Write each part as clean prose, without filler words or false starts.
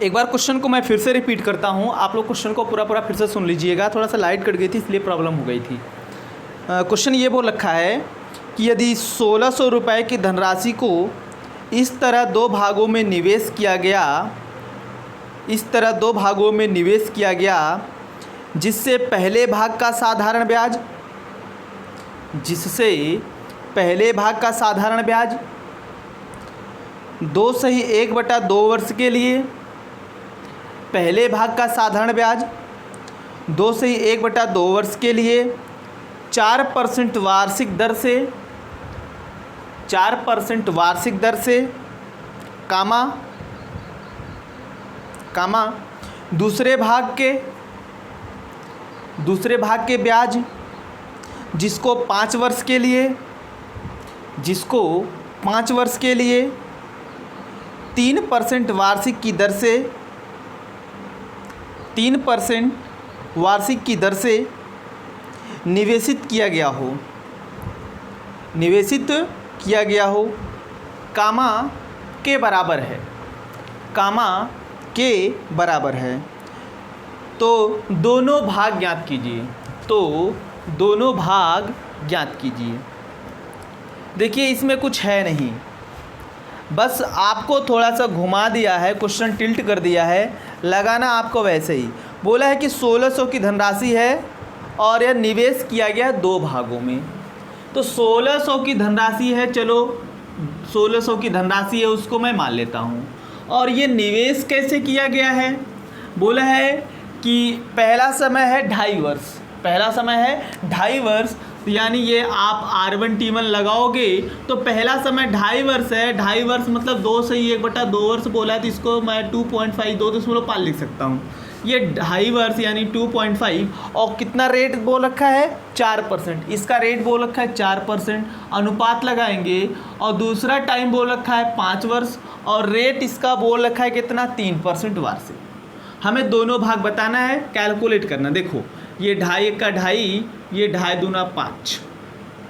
एक बार क्वेश्चन को मैं फिर से रिपीट करता हूँ, आप लोग क्वेश्चन को पूरा फिर से सुन लीजिएगा। थोड़ा सा लाइट कट गई थी इसलिए प्रॉब्लम हो गई थी। क्वेश्चन ये बोल रखा है कि यदि 1600 रुपये की धनराशि को इस तरह दो भागों में निवेश किया गया, जिससे पहले भाग का साधारण ब्याज 2/1/2 वर्ष के लिए, पहले भाग का साधारण ब्याज 2/1/2 वर्ष के लिए 4% वार्षिक दर से कामा दूसरे भाग के ब्याज जिसको 5 वर्ष के लिए 3% वार्षिक की दर से निवेशित किया गया हो कामा के बराबर है। तो दोनों भाग ज्ञात कीजिए। देखिए इसमें कुछ है नहीं, बस आपको थोड़ा सा घुमा दिया है, क्वेश्चन टिल्ट कर दिया है, लगाना आपको वैसे ही। बोला है कि 1600 की धनराशि है और यह निवेश किया गया 2 भागों में। तो 1600 की धनराशि है, चलो 1600 की धनराशि है उसको मैं मान लेता हूँ। और ये निवेश कैसे किया गया है, बोला है कि पहला समय है 2.5 वर्ष, यानी ये आप R1T1 लगाओगे तो पहला समय 2.5 वर्ष है। 2.5 वर्ष मतलब 2/1/2 वर्ष बोला है, तो इसको मैं 2.5 2.5 लिख सकता हूँ। ये 2.5 वर्ष यानी 2.5, और कितना रेट बोल रखा है 4%, इसका रेट बोल रखा है 4%, अनुपात लगाएंगे। और दूसरा टाइम बोल रखा है 5 वर्ष, और रेट इसका बोल रखा है कितना 3% वार्षिक। हमें दोनों भाग बताना है, कैलकुलेट करना। देखो ये 2.5 का 2.5, ये 2.5 दूना 5,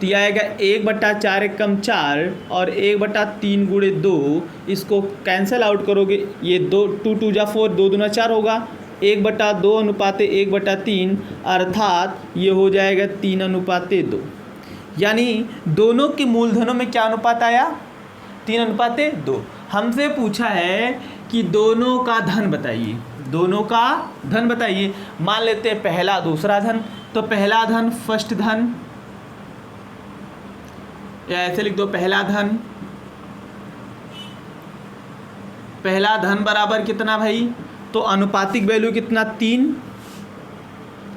तो यह आएगा 1/4 एकम 4 और 1/3 गुणे 2, इसको कैंसिल आउट करोगे, ये 2 2 जा 4, 2 दूना 4 होगा, 1/2 अनुपात 1/3, अर्थात ये हो जाएगा 3:2। यानी दोनों के मूलधनों में क्या अनुपात आया 3:2। हमसे पूछा है कि दोनों का धन बताइए। मान लेते हैं पहला दूसरा धन, तो पहला धन फर्स्ट धन, या ऐसे लिख दो पहला धन बराबर कितना भाई, तो अनुपातिक वैल्यू कितना 3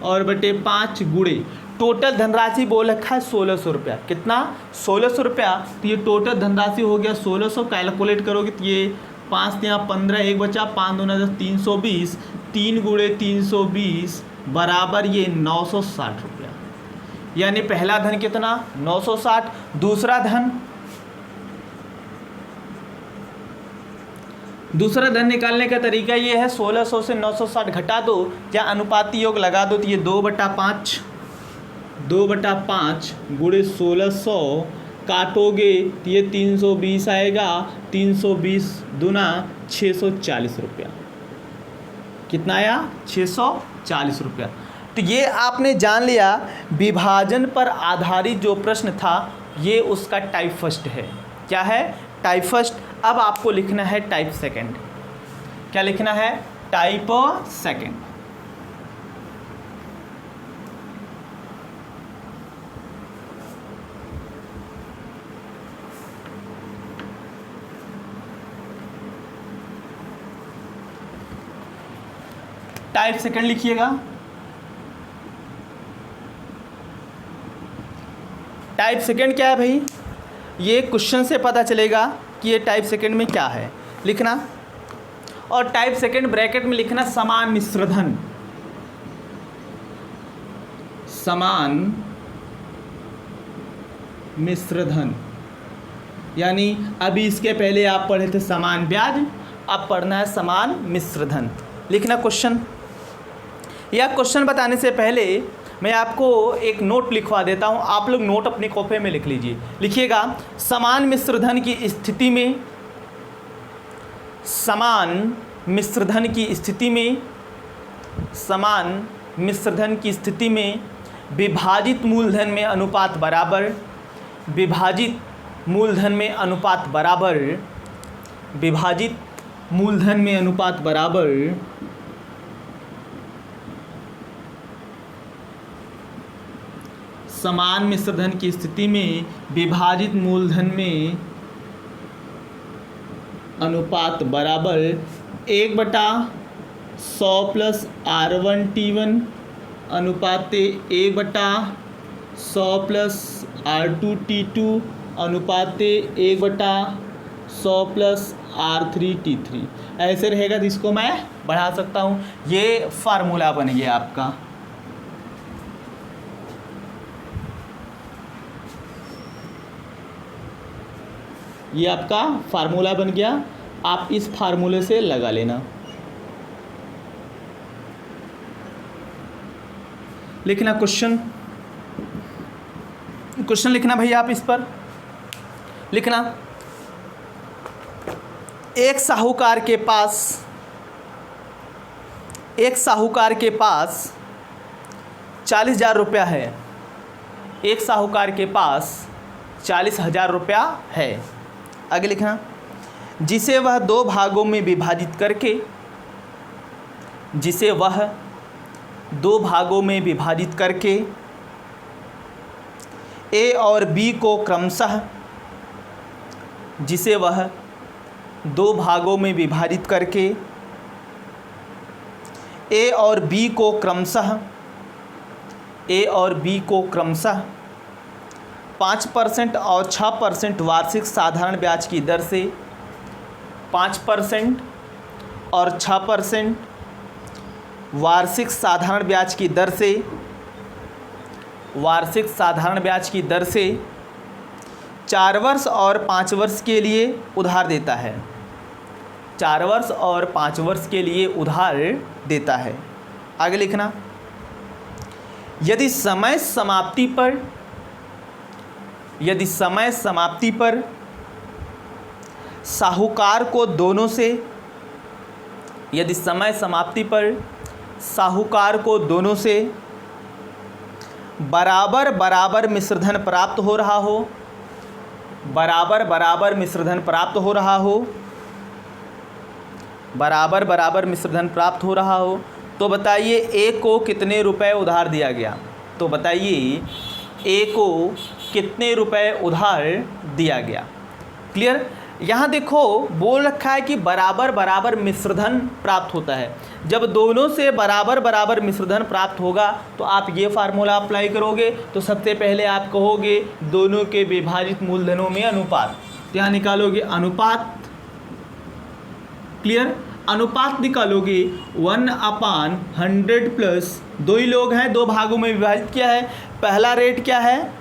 और बटे 5 गुणे टोटल धनराशि बोल रखा है 1600 रुपया। कितना 1600 रुपया, तो ये टोटल धनराशि हो गया 1600। कैलकुलेट करोगे तो ये 5 यहाँ 15, 1 बचा, 5 दूना 10, 320, 3 गुणे 320 बराबर ये 960 रुपया। यानी पहला धन कितना 960, दूसरा धन निकालने का तरीका ये है 1600 से 960 घटा दो या अनुपाती योग लगा दो, तो ये 2/5 गुणे 1600 काटोगे तो ये 320 आएगा, 320 दूना 640 रुपया। कितना आया 640 रुपया। तो ये आपने जान लिया विभाजन पर आधारित जो प्रश्न था ये उसका टाइप फर्स्ट है। क्या है टाइप फर्स्ट। अब आपको लिखना है टाइप सेकंड। क्या लिखना है टाइप सेकंड। टाइप सेकंड लिखिएगा। टाइप सेकंड क्या है भाई, ये क्वेश्चन से पता चलेगा कि ये टाइप सेकंड में क्या है लिखना। और टाइप सेकंड ब्रैकेट में लिखना समान मिश्रधन। समान मिश्रधन यानी अभी इसके पहले आप पढ़े थे समान ब्याज, अब पढ़ना है समान मिश्रधन लिखना क्वेश्चन। या क्वेश्चन बताने से पहले मैं आपको एक नोट लिखवा देता हूं, आप लोग नोट अपनी कॉपी में लिख लीजिए। लिखिएगा समान मिश्रधन की स्थिति में, समान मिश्रधन की स्थिति में, समान मिश्रधन की स्थिति में विभाजित मूलधन में अनुपात बराबर, विभाजित मूलधन में अनुपात बराबर, विभाजित मूलधन में अनुपात बराबर समान मिश्रधन की स्थिति में विभाजित मूलधन में अनुपात बराबर 1/100 प्लस R1T1 अनुपात 1/100 प्लस R2T2 अनुपात 1/100 प्लस R3T3 ऐसे रहेगा। तो इसको मैं बढ़ा सकता हूँ। ये फार्मूला बन गया आपका। ये आपका फार्मूला बन गया। आप इस फार्मूले से लगा लेना। लिखना क्वेश्चन लिखना भैया। आप इस पर लिखना, एक साहूकार के पास 40,000 रुपया है। एक साहूकार के पास 40,000 रुपया है। आगे लिखना, जिसे वह 2 भागों में विभाजित करके, जिसे वह 2 भागों में विभाजित करके ए और बी को क्रमशः, जिसे वह 2 भागों में विभाजित करके ए और बी को क्रमशः 5% और 6% वार्षिक साधारण ब्याज की दर से, 5% और 6% वार्षिक साधारण ब्याज की दर से, वार्षिक साधारण ब्याज की दर से 4 वर्ष और 5 वर्ष के लिए उधार देता है। 4 वर्ष और 5 वर्ष के लिए उधार देता है। आगे लिखना, यदि समय समाप्ति पर साहूकार को दोनों से, यदि समय समाप्ति पर साहूकार को दोनों से बराबर मिश्रधन प्राप्त हो रहा हो, बराबर मिश्रधन प्राप्त हो रहा हो, बराबर मिश्रधन प्राप्त हो रहा हो, तो बताइए ए को कितने रुपए उधार दिया गया। तो बताइए ए को कितने रुपए उधार दिया गया। क्लियर। यहाँ देखो बोल रखा है कि बराबर मिश्रधन प्राप्त होता है। जब दोनों से बराबर मिश्रधन प्राप्त होगा तो आप ये फार्मूला अप्लाई करोगे। तो सबसे पहले आप कहोगे दोनों के विभाजित मूलधनों में अनुपात, यहाँ निकालोगे अनुपात। क्लियर। अनुपात निकालोगे 1/100 प्लस 2 ही लोग हैं, 2 भागों में विभाजित किया है। पहला रेट क्या है,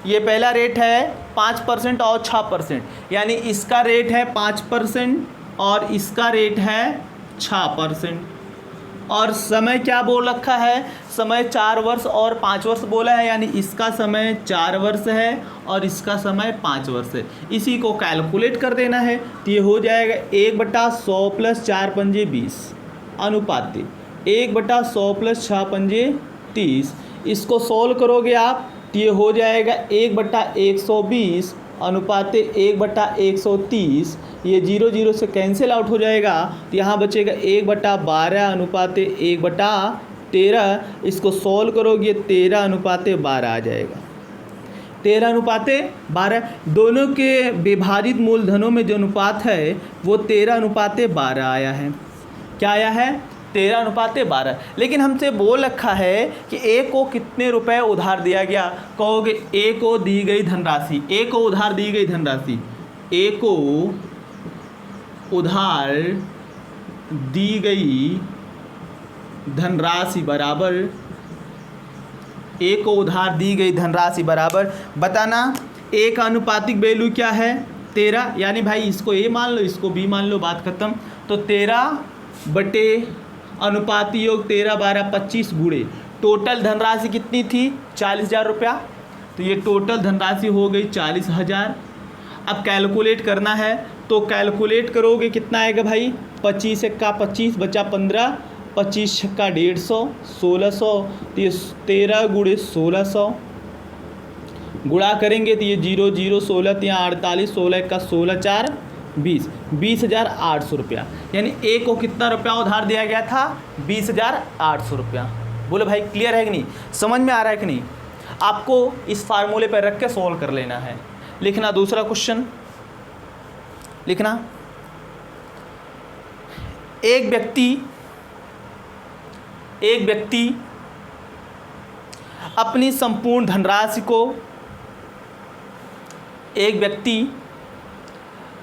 ये पहला रेट है 5% और 6%, यानी इसका रेट है 5% और इसका रेट है 6%। और समय क्या बोल रखा है, समय 4 वर्ष और 5 वर्ष बोला है, यानी इसका समय 4 वर्ष है और इसका समय 5 वर्ष है। इसी को कैलकुलेट कर देना है। तो ये हो जाएगा 1/100 प्लस 4 पंजे 20 अनुपात 1/100 प्लस 6 पंजे 30। इसको सोल्व करोगे आप तो ये हो जाएगा 1/120 अनुपात 1/130। ये 0 से कैंसिल आउट हो जाएगा। तो यहाँ बचेगा 1/12 अनुपात 1/13। इसको सोल्व करोगे 13 अनुपात 12 आ जाएगा। 13 अनुपात 12। दोनों के विभाजित मूलधनों में जो अनुपात है वो 13 अनुपात 12 आया है। क्या आया है, 13 अनुपात 12। लेकिन हमसे बोल रखा है कि ए को कितने रुपए उधार दिया गया। कहोगे ए को दी गई धनराशि, ए को उधार दी गई धनराशि, ए को उधार दी गई धनराशि बराबर, ए को उधार दी गई धनराशि बराबर बताना ए का अनुपातिक वैल्यू क्या है 13, यानी भाई इसको ए मान लो इसको बी मान लो, बात खत्म। तो 13 बटे अनुपाती योग 13 12 25 गुणे टोटल धनराशि कितनी थी 40,000 रुपया। तो ये टोटल धनराशि हो गई 40,000। अब कैलकुलेट करना है तो कैलकुलेट करोगे कितना आएगा भाई, 25 एक्का 25 बचा 15, 25 छक्का 150, 1600, तो ये 13 गुणे 1600 गुणा करेंगे तो ये 0 0 16 तो यहाँ 48, 16 एक्का 16 4 20, 20,800 रुपया। यानी ए को कितना रुपया उधार दिया गया था, 20,800 रुपया। बोले भाई क्लियर है कि नहीं, समझ में आ रहा है कि नहीं। आपको इस फार्मूले पर रख के सॉल्व कर लेना है। लिखना दूसरा क्वेश्चन, लिखना एक व्यक्ति अपनी संपूर्ण धनराशि को, एक व्यक्ति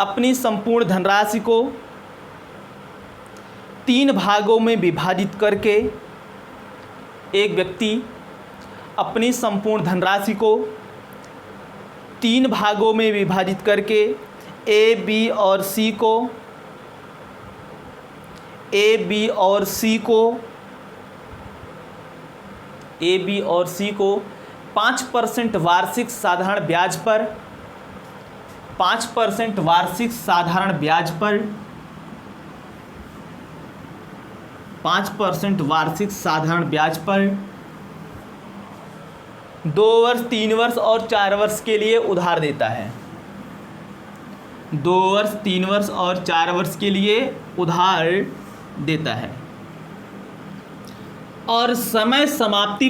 अपनी संपूर्ण धनराशि को 3 भागों में विभाजित करके, एक व्यक्ति अपनी संपूर्ण धनराशि को 3 भागों में विभाजित करके ए बी और सी को 5% वार्षिक साधारण ब्याज पर 5% वार्षिक साधारण ब्याज पर 5% वार्षिक साधारण ब्याज पर 2 वर्ष 3 वर्ष और 4 वर्ष के लिए उधार देता है। 2 वर्ष 3 वर्ष और 4 वर्ष के लिए उधार देता है और समय समाप्ति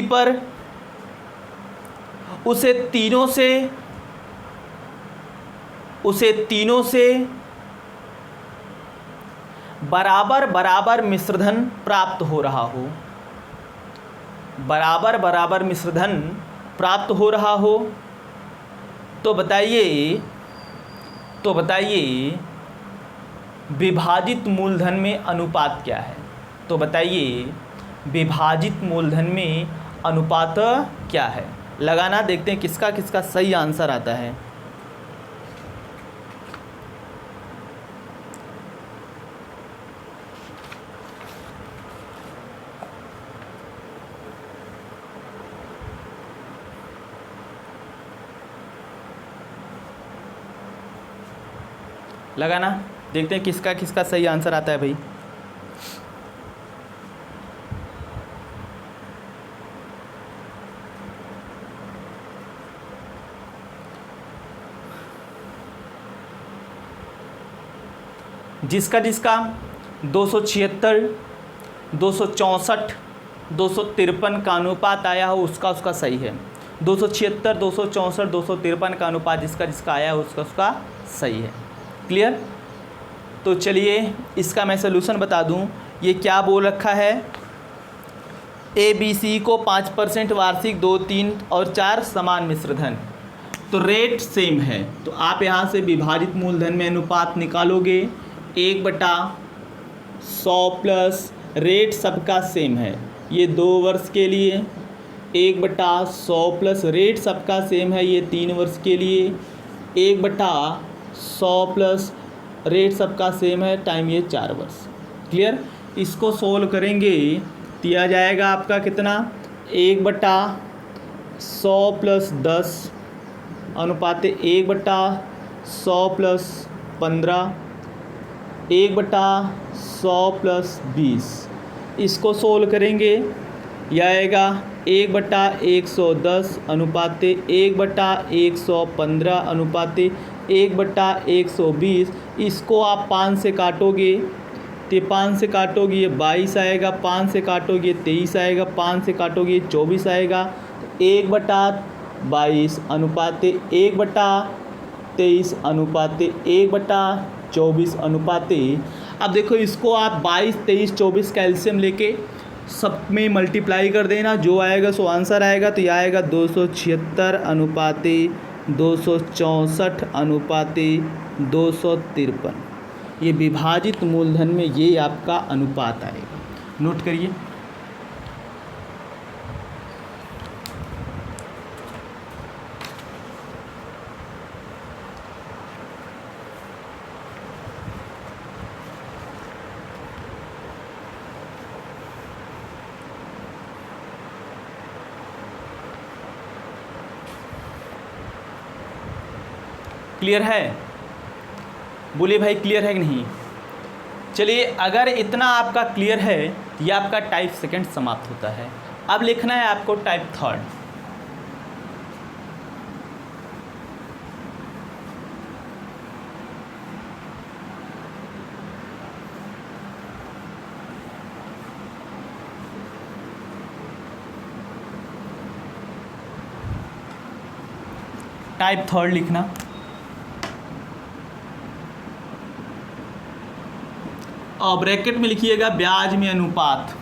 पर उसे तीनों से बराबर मिश्रधन प्राप्त हो रहा हो, बराबर मिश्रधन प्राप्त हो रहा हो। तो बताइए विभाजित मूलधन में अनुपात क्या है। तो बताइए विभाजित मूलधन में अनुपात क्या है। लगाना, देखते हैं किसका किसका सही आंसर आता है। लगाना, देखते हैं किसका किसका सही आंसर आता है भाई। जिसका 276, 264, 253 का अनुपात आया हो उसका सही है। 276, 264, 253 का अनुपात जिसका आया हो उसका सही है। क्लियर। तो चलिए इसका मैं सलूशन बता दूं। ये क्या बोल रखा है, ए बी सी को 5% वार्षिक 2, 3 और 4 समान मिश्रधन, तो रेट सेम है। तो आप यहाँ से विभाजित मूलधन में अनुपात निकालोगे 1/100 प्लस रेट सबका सेम है। ये 2 वर्ष के लिए 1/100 प्लस रेट सबका सेम है, ये 3 वर्ष के लिए 1/100 प्लस रेट सबका सेम है टाइम ये 4 वर्ष। क्लियर। इसको सोल्व करेंगे दिया जाएगा आपका कितना, 1/100 प्लस 10 अनुपात 1/100 प्लस 15, 1/100 प्लस 20। इसको सोल्व करेंगे यह आएगा 1/110 अनुपात 1/115 अनुपात 1/120। इसको आप 5 से काटोगे तो 5 से काटोगे ये 22 आएगा, 5 से काटोगे 23 आएगा, 5 से काटोगे 24 आएगा। 1/22 अनुपात 1/23 अनुपात 1/24 अनुपात। अब देखो इसको आप 22, 23, 24 कैल्शियम लेके सब में मल्टीप्लाई कर देना, जो आएगा सो आंसर आएगा। तो यह आएगा 276 अनुपात 264 अनुपात 253। ये विभाजित मूलधन में ये आपका अनुपात आएगा। नोट करिए। क्लियर है? बोलिए भाई क्लियर है कि नहीं? चलिए, अगर इतना आपका क्लियर है, ये आपका टाइप सेकंड समाप्त होता है। अब लिखना है आपको टाइप थर्ड। टाइप थर्ड लिखना। और ब्रैकेट में लिखिएगा ब्याज में अनुपात,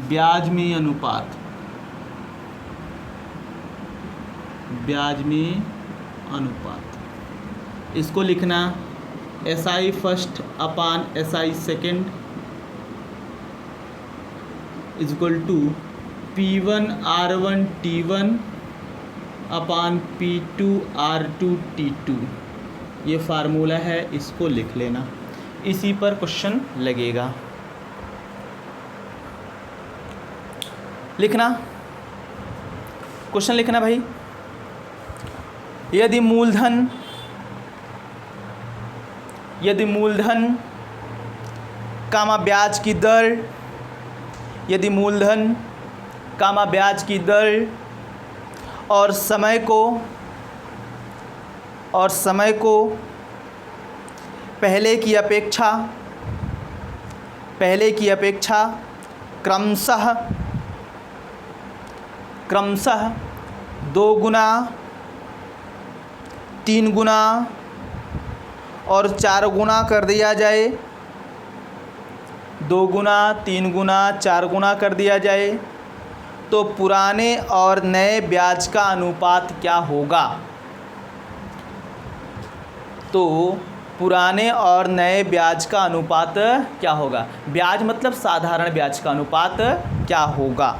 ब्याज में अनुपात, ब्याज में अनुपात। इसको लिखना SI first upon SI second is equal to P1 R1 T1 upon P2 R2 T2। ये फार्मूला है, इसको लिख लेना, इसी पर क्वेश्चन लगेगा। लिखना, क्वेश्चन लिखना भाई। यदि मूलधन कामा ब्याज की दर, यदि मूलधन कामा ब्याज की दर और समय को पहले की अपेक्षा क्रमशः 2 गुना, 3 गुना और 4 गुना कर दिया जाए, 2 गुना, 3 गुना, 4 गुना कर दिया जाए, तो पुराने और नए ब्याज का अनुपात क्या होगा? तो पुराने और नए ब्याज का अनुपात क्या होगा? ब्याज मतलब साधारण ब्याज का अनुपात क्या होगा?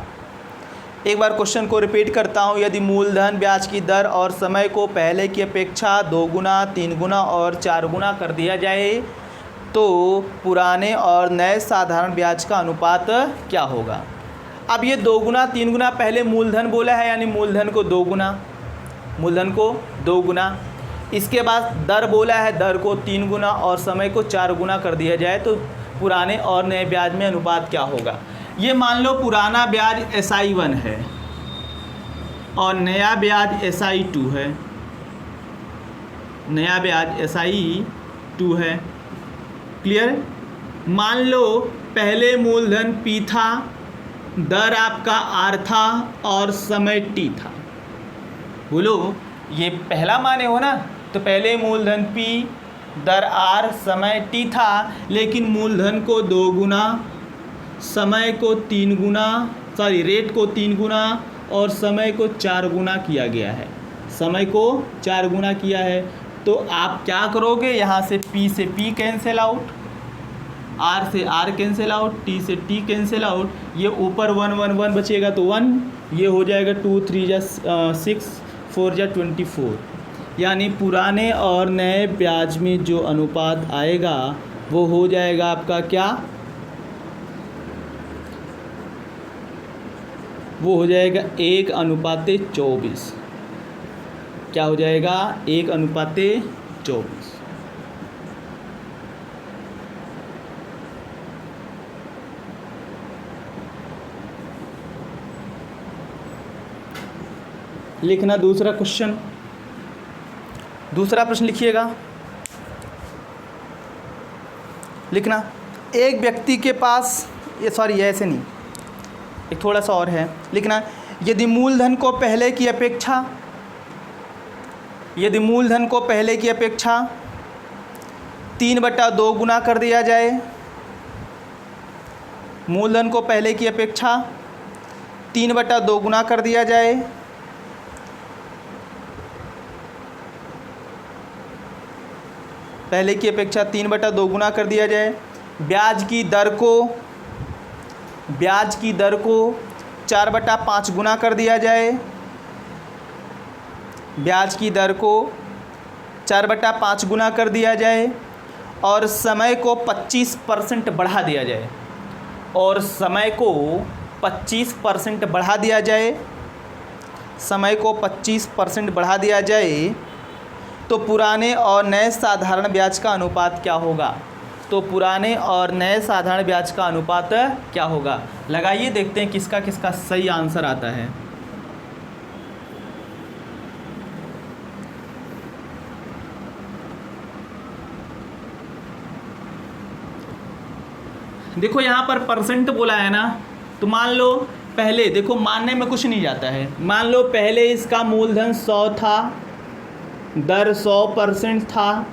एक बार क्वेश्चन को रिपीट करता हूँ। यदि मूलधन ब्याज की दर और समय को पहले की अपेक्षा 2 गुना, 3 गुना और 4 गुना कर दिया जाए, तो पुराने और नए साधारण ब्याज का अनुपात क्या होगा? अब ये 2 गुना 3 गुना पहले मूलधन बोला है, यानी मूलधन को 2 गुना, इसके बाद दर बोला है, दर को 3 गुना और समय को 4 गुना कर दिया जाए, तो पुराने और नए ब्याज में अनुपात क्या होगा? ये मान लो पुराना ब्याज SI1 है और नया ब्याज SI2 है, नया ब्याज SI2 है। क्लियर? मान लो पहले मूलधन P था, दर आपका R था और समय T था। बोलो, ये पहला माने हो ना, तो पहले मूलधन P, दर R, समय T था, लेकिन मूलधन को 2 गुना, समय को 3 गुना, रेट को 3 गुना और समय को 4 गुना किया गया है, समय को 4 गुना किया है। तो आप क्या करोगे? यहाँ से P से P कैंसिल आउट, R से R कैंसिल आउट, T से T कैंसिल आउट, ये ऊपर 1 1 1 बचेगा तो 1, ये हो जाएगा 2 3 6 4 24। यानी पुराने और नए ब्याज में जो अनुपात आएगा वो हो जाएगा आपका क्या? वो हो जाएगा 1:24। क्या हो जाएगा? 1:24। लिखना दूसरा क्वेश्चन, दूसरा प्रश्न लिखिएगा। लिखना, एक व्यक्ति के पास, ये ऐसे नहीं, एक थोड़ा सा और है। लिखना, यदि मूलधन को पहले की अपेक्षा 3/2 गुना कर दिया जाए, मूलधन को पहले की अपेक्षा 3/2 गुना कर दिया जाए, पहले की अपेक्षा 3/2 गुना कर दिया जाए, ब्याज की दर को 4/5 गुना कर दिया जाए, ब्याज की दर को 4/5 गुना कर दिया जाए और समय को 25% बढ़ा दिया जाए, और समय को 25% बढ़ा दिया जाए, समय को 25% बढ़ा दिया जाए, तो पुराने और नए साधारण ब्याज का अनुपात क्या होगा? तो पुराने और नए साधारण ब्याज का अनुपात क्या होगा? लगाइए, देखते हैं किसका किसका सही आंसर आता है। देखो यहाँ पर परसेंट बोला है ना, तो मान लो पहले, देखो मानने में कुछ नहीं जाता है, मान लो पहले इसका मूलधन 100 था, दर 100% था,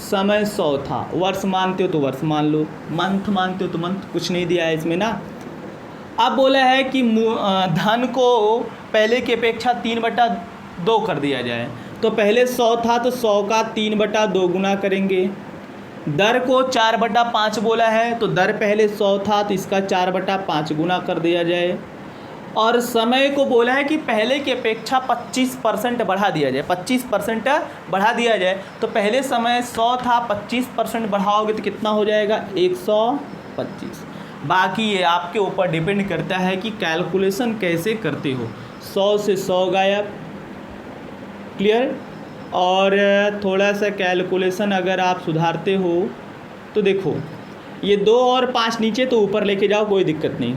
समय 100 था, वर्ष मानते हो तो वर्ष मान लो, मंथ मानते हो तो मंथ, कुछ नहीं दिया है इसमें ना। अब बोला है कि धन को पहले की अपेक्षा 3/2 कर दिया जाए, तो पहले 100 था तो 100 का 3/2 गुना करेंगे। दर को 4/5 बोला है, तो दर पहले 100 था तो इसका 4/5 गुना कर दिया जाए। और समय को बोला है कि पहले की अपेक्षा 25% बढ़ा दिया जाए, 25% बढ़ा दिया जाए। तो पहले समय 100 था, 25% बढ़ाओगे तो कितना हो जाएगा? 125। बाकी ये आपके ऊपर डिपेंड करता है कि कैलकुलेशन कैसे करते हो। 100 से 100 गायब, क्लियर। और थोड़ा सा कैलकुलेशन अगर आप सुधारते हो तो देखो, ये 2 और 5 नीचे तो ऊपर लेके जाओ, कोई दिक्कत नहीं।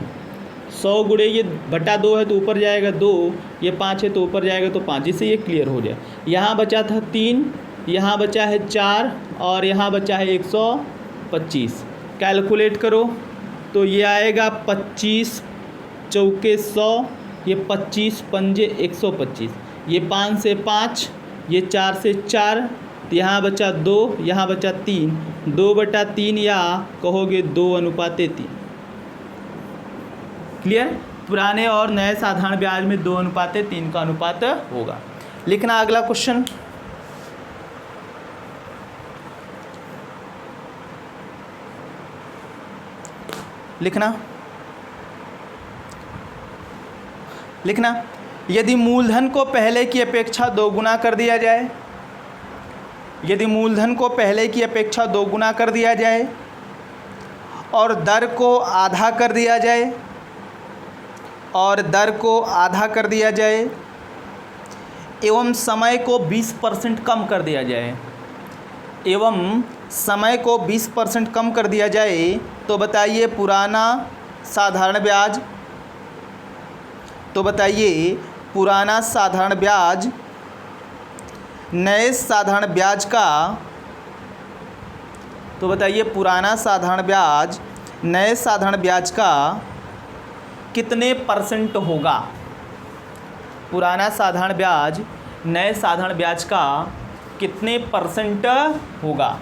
100 गुणे ये बटा 2 है तो ऊपर जाएगा 2, ये 5 है तो ऊपर जाएगा तो 5, जिससे ये क्लियर हो जाए। यहाँ बचा था 3, यहाँ बचा है 4 और यहाँ बचा है 125। कैलकुलेट करो तो ये आएगा 25 चौके 100, ये 25 पंजे 125, ये 5 से 5, ये 4 से 4, तो यहाँ बचा 2, यहाँ बचा 3, 2/3 या कहोगे 2:3। क्लियर। पुराने और नए साधारण ब्याज में 2:3 का अनुपात होगा। लिखना अगला क्वेश्चन। लिखना यदि मूलधन को पहले की अपेक्षा 2 गुना कर दिया जाए, यदि मूलधन को पहले की अपेक्षा 2 गुना कर दिया जाए और दर को आधा कर दिया जाए, और दर को आधा कर दिया जाए एवं समय को 20% कम कर दिया जाए, एवं समय को 20% कम कर दिया जाए, तो बताइए पुराना साधारण ब्याज, तो बताइए पुराना साधारण ब्याज नए साधारण ब्याज का, तो बताइए पुराना साधारण ब्याज नए साधारण ब्याज का कितने % होगा? पुराना साधारण ब्याज नए साधारण ब्याज का कितने % होगा?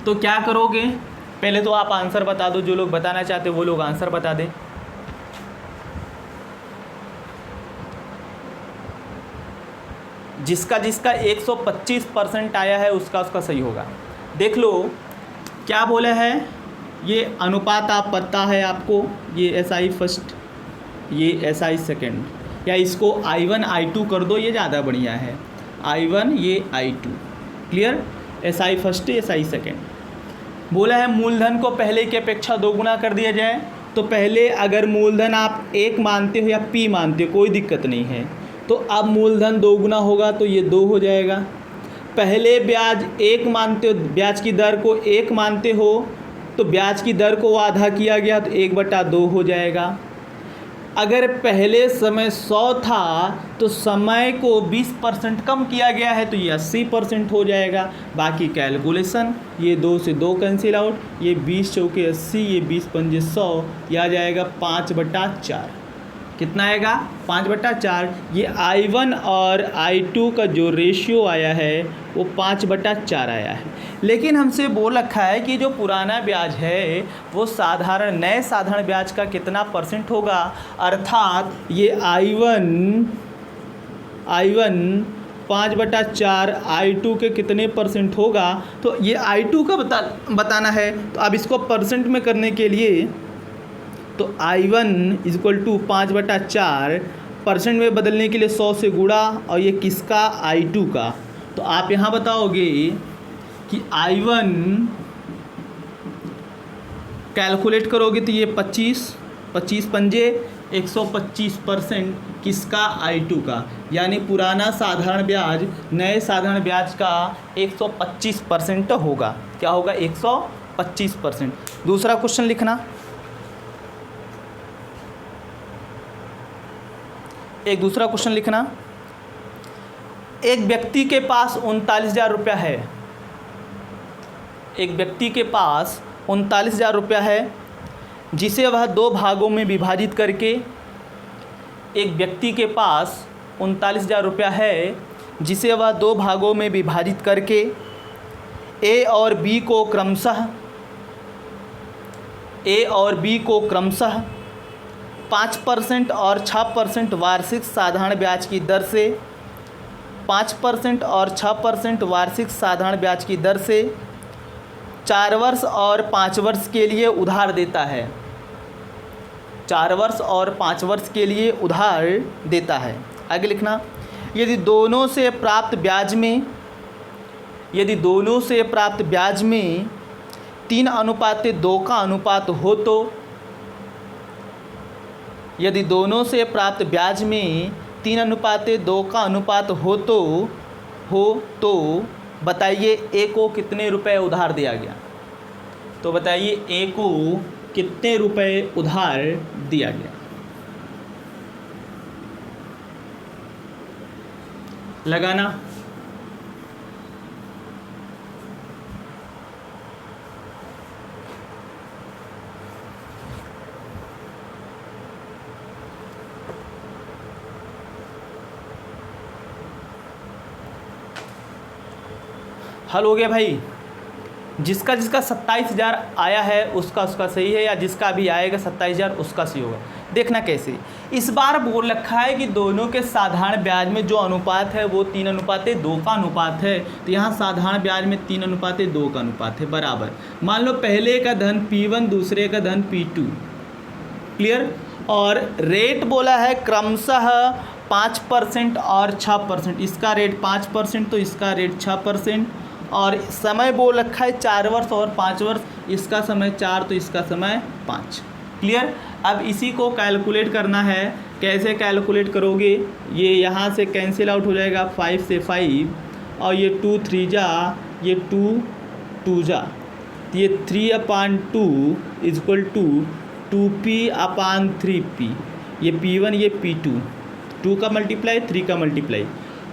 तो क्या करोगे? पहले तो आप आंसर बता दो, जो लोग बताना चाहते वो लोग आंसर बता दें। जिसका 125% आया है उसका सही होगा। देख लो क्या बोला है, ये अनुपात आप पता है आपको, ये SI फर्स्ट, ये SI सेकेंड, या इसको I1 I2 कर दो, ये ज़्यादा बढ़िया है। I1 ये I2, clear. SI first SI second. बोला है मूलधन को पहले की अपेक्षा 2 गुना कर दिया जाए, तो पहले अगर मूलधन आप 1 मानते हो या P मानते हो कोई दिक्कत नहीं है, तो अब मूलधन 2 गुना होगा तो ये 2 हो जाएगा। पहले ब्याज 1 मानते हो, ब्याज की दर को 1 मानते हो, तो ब्याज की दर को आधा किया गया तो 1/2 हो जाएगा। अगर पहले समय 100 था तो समय को 20% कम किया गया है तो ये 80% हो जाएगा। बाकी कैलकुलेशन, ये 2 से 2 कैंसिल आउट, ये 20 चौके 80, ये 20 पंजे 100, यह आ जाएगा 5/4। कितना आएगा? 5/4। ये I1 और I2 का जो रेशियो आया है वो 5/4 आया है। लेकिन हमसे बोल रखा है कि जो पुराना ब्याज है वो साधारण नए साधारण ब्याज का कितना % होगा, अर्थात ये I1 5/4 I2 के कितने % होगा, तो ये I2 का बताना है। तो अब इसको % में करने के लिए तो I1 = 5/4, % में बदलने के लिए 100 से गुणा, और ये किसका? I2 का। तो आप यहाँ बताओगे कि I1 कैलकुलेट करोगे तो ये 25 25 पंजे 125% किसका I2 का, यानी पुराना साधारण ब्याज नए साधारण ब्याज का 125% होगा। क्या होगा? 125%। दूसरा क्वेश्चन लिखना, एक दूसरा क्वेश्चन लिखना। एक व्यक्ति के पास 39,000 रुपया है। एक व्यक्ति के पास 39,000 रुपया है जिसे वह दो भागों में विभाजित करके, एक व्यक्ति के पास 39,000 रुपया है जिसे वह दो भागों में विभाजित करके ए और बी को क्रमशः 5% और 6% वार्षिक साधारण ब्याज की दर से 5% और 6% वार्षिक साधारण ब्याज की दर से 4 वर्ष और 5 वर्ष के लिए उधार देता है। 4 वर्ष और 5 वर्ष के लिए उधार देता है। आगे लिखना, यदि दोनों से प्राप्त ब्याज में 3:2 का अनुपात हो तो, यदि दोनों से प्राप्त ब्याज में 3:2 का अनुपात हो तो बताइए ए को कितने रुपए उधार दिया गया। तो बताइए ए को कितने रुपए उधार दिया गया। लगाना। हल हो गया भाई। जिसका 27,000 आया है उसका सही है, या जिसका भी आएगा 27,000 उसका सही होगा। देखना कैसे, इस बार बोल रखा है कि दोनों के साधारण ब्याज में जो अनुपात है वो 3:2 का अनुपात है। तो यहाँ साधारण ब्याज में 3:2 का अनुपात है बराबर। मान लो पहले का धन P1 दूसरे का धन P2, क्लियर। और रेट बोला है क्रमशः 5% और 6%। इसका रेट 5% तो इसका रेट 6%। और समय बोल रखा है 4 वर्ष और 5 वर्ष। इसका समय 4 तो इसका समय 5। क्लियर। अब इसी को कैलकुलेट करना है। कैसे कैलकुलेट करोगे, ये यहाँ से कैंसिल आउट हो जाएगा 5 से 5, और ये 2 3 जा, ये 2 2 जा, ये 3/2 इक्वल टू 2p/3p। ये P1 ये P2, 2 का मल्टीप्लाई 3 का मल्टीप्लाई,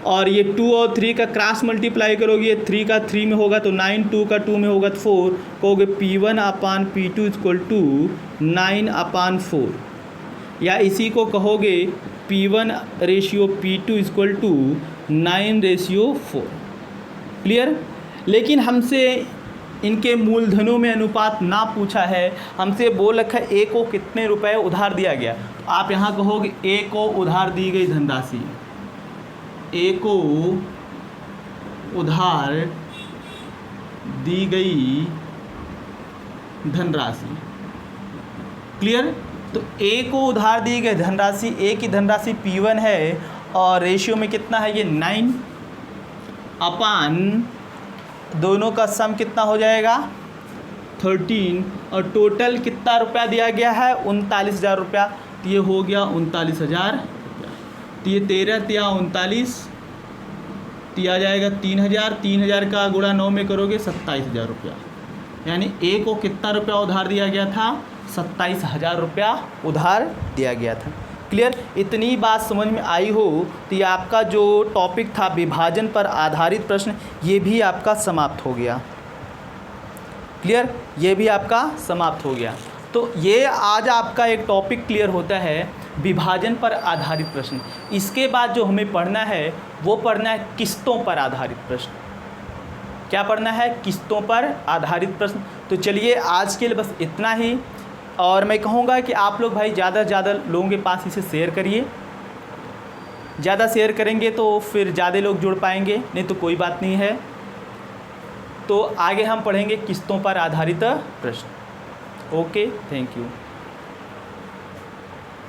और ये 2 और 3 का क्रॉस मल्टीप्लाई करोगे, ये 3 का 3 में होगा तो 9, 2 का 2 में होगा तो 4, कहोगे P1/P2 इक्वल टू 9/4, या इसी को कहोगे P1/P2 इक्वल टू 9/4। क्लियर। लेकिन हमसे इनके मूलधनों में अनुपात ना पूछा है, हमसे बोल रखा है ए को कितने रुपए उधार दिया गया। तो आप यहाँ कहोगे ए को उधार दी गई धनराशि, ए को उधार दी गई धनराशि। क्लियर। तो ए को उधार दी गई धनराशि, ए की धनराशि P1 है और रेशियो में कितना है ये 9 अपान दोनों का सम कितना हो जाएगा 13, और टोटल कितना रुपया दिया गया है 39,000 रुपया। तो ये हो गया 39,000। तो ये 13 तिया 39, तो आ जाएगा 3,000। 3,000 का गुणा 9 में करोगे 27,000 रुपया। यानी ए को कितना रुपया उधार दिया गया था 27,000 रुपया उधार दिया गया था। क्लियर। इतनी बात समझ में आई हो तो ये आपका जो टॉपिक था विभाजन पर आधारित प्रश्न, ये भी आपका समाप्त हो गया। क्लियर। ये भी आपका समाप्त हो गया। तो ये आज आपका एक टॉपिक क्लियर होता है विभाजन पर आधारित प्रश्न। इसके बाद जो हमें पढ़ना है वो पढ़ना है किस्तों पर आधारित प्रश्न। क्या पढ़ना है? किस्तों पर आधारित प्रश्न। तो चलिए आज के लिए बस इतना ही, और मैं कहूँगा कि आप लोग भाई ज़्यादा से ज़्यादा लोगों के पास इसे शेयर करिए। ज़्यादा शेयर करेंगे तो फिर ज़्यादा लोग जुड़ पाएंगे, नहीं तो कोई बात नहीं है। तो आगे हम पढ़ेंगे किस्तों पर आधारित प्रश्न। Okay, thank you.